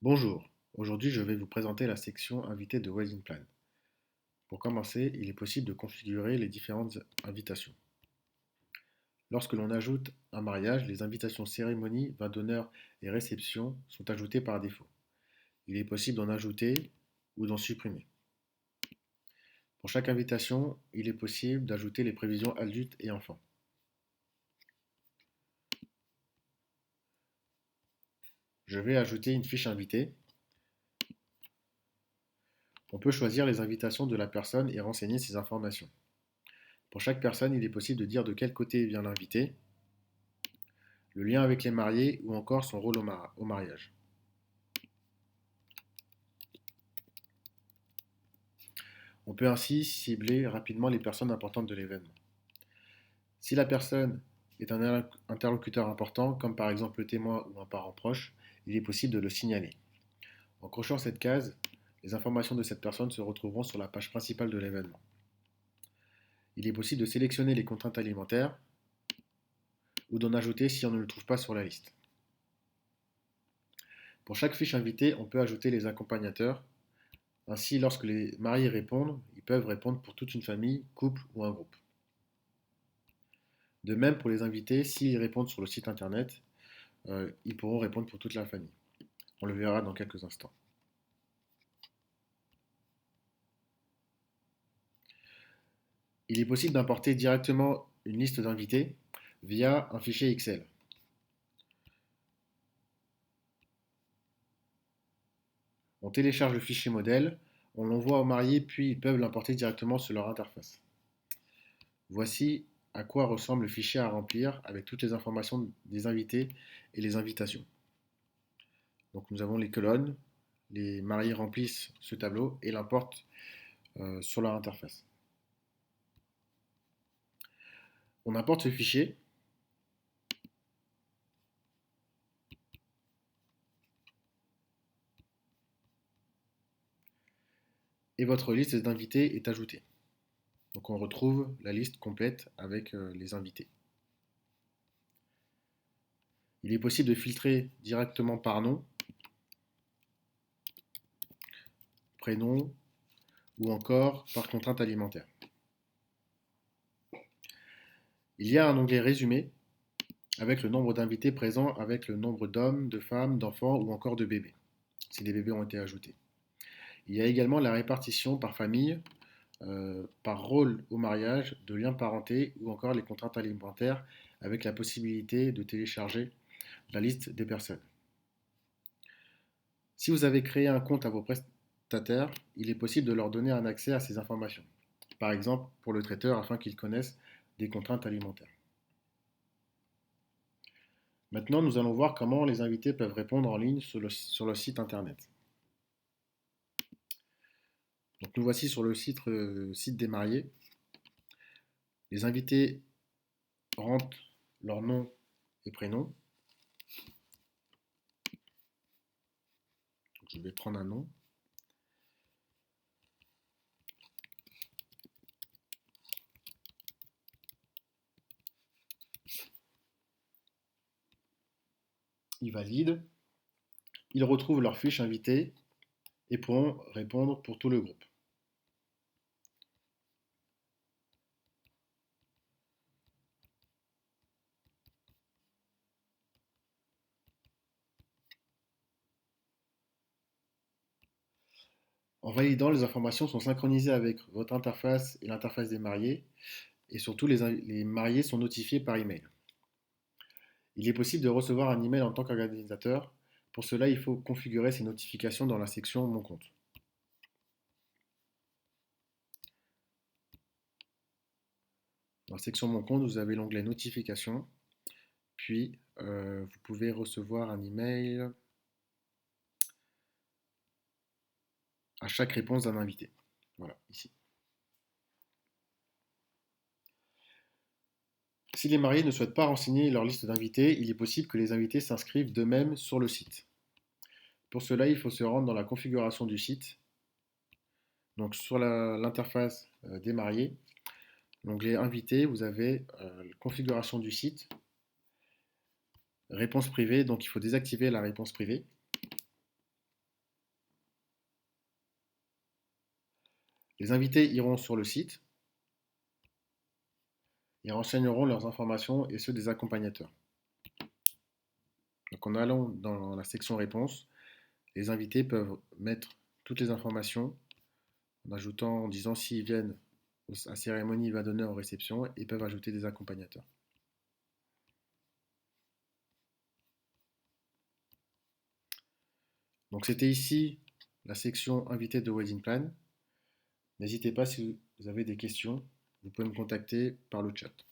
Bonjour, aujourd'hui je vais vous présenter la section invité de Wedding Plan. Pour commencer, il est possible de configurer les différentes invitations. Lorsque l'on ajoute un mariage, les invitations cérémonie, vin d'honneur et réception sont ajoutées par défaut. Il est possible d'en ajouter ou d'en supprimer. Pour chaque invitation, il est possible d'ajouter les prévisions adultes et enfants. Je vais ajouter une fiche invitée. On peut choisir les invitations de la personne et renseigner ses informations. Pour chaque personne, il est possible de dire de quel côté vient l'invité, le lien avec les mariés ou encore son rôle au mariage. On peut ainsi cibler rapidement les personnes importantes de l'événement. Si la personne est un interlocuteur important, comme par exemple le témoin ou un parent proche, il est possible de le signaler. En cochant cette case, les informations de cette personne se retrouveront sur la page principale de l'événement. Il est possible de sélectionner les contraintes alimentaires ou d'en ajouter si on ne le trouve pas sur la liste. Pour chaque fiche invitée, on peut ajouter les accompagnateurs. Ainsi, lorsque les mariés répondent, ils peuvent répondre pour toute une famille, couple ou un groupe. De même pour les invités, s'ils répondent sur le site internet, ils pourront répondre pour toute la famille. On le verra dans quelques instants. Il est possible d'importer directement une liste d'invités via un fichier Excel. On télécharge le fichier modèle, on l'envoie aux mariés, puis ils peuvent l'importer directement sur leur interface. Voici à quoi ressemble le fichier à remplir avec toutes les informations des invités et les invitations. Donc nous avons les colonnes, les mariés remplissent ce tableau et l'importent sur leur interface. On importe ce fichier et votre liste d'invités est ajoutée. Donc on retrouve la liste complète avec les invités. Il est possible de filtrer directement par nom, prénom ou encore par contrainte alimentaire. Il y a un onglet résumé avec le nombre d'invités présents avec le nombre d'hommes, de femmes, d'enfants ou encore de bébés, si des bébés ont été ajoutés. Il y a également la répartition par famille, par rôle au mariage, de liens parentés ou encore les contraintes alimentaires avec la possibilité de télécharger la liste des personnes. Si vous avez créé un compte à vos prestataires, il est possible de leur donner un accès à ces informations. Par exemple, pour le traiteur afin qu'ils connaissent des contraintes alimentaires. Maintenant, nous allons voir comment les invités peuvent répondre en ligne sur le site internet. Donc, nous voici sur le site des mariés. Les invités rentrent leur nom et prénom. Donc, je vais prendre un nom. Ils valident. Ils retrouvent leur fiche invitée et pourront répondre pour tout le groupe. En validant, les informations sont synchronisées avec votre interface et l'interface des mariés, et surtout les mariés sont notifiés par email. Il est possible de recevoir un email en tant qu'organisateur. Pour cela, il faut configurer ces notifications dans la section Mon compte. Dans la section Mon compte, vous avez l'onglet Notifications, puis vous pouvez recevoir un email à chaque réponse d'un invité. Voilà, ici. Si les mariés ne souhaitent pas renseigner leur liste d'invités, il est possible que les invités s'inscrivent d'eux-mêmes sur le site. Pour cela, il faut se rendre dans la configuration du site, donc sur l'interface des mariés, l'onglet Invités, vous avez configuration du site, réponse privée, donc il faut désactiver la réponse privée. Les invités iront sur le site et renseigneront leurs informations et ceux des accompagnateurs. Donc en allant dans la section réponse, les invités peuvent mettre toutes les informations en ajoutant, en disant s'ils viennent à cérémonie, va d'honneur ou réception, et peuvent ajouter des accompagnateurs. Donc c'était ici la section invité de Wedding Plan. N'hésitez pas si vous avez des questions, vous pouvez me contacter par le chat.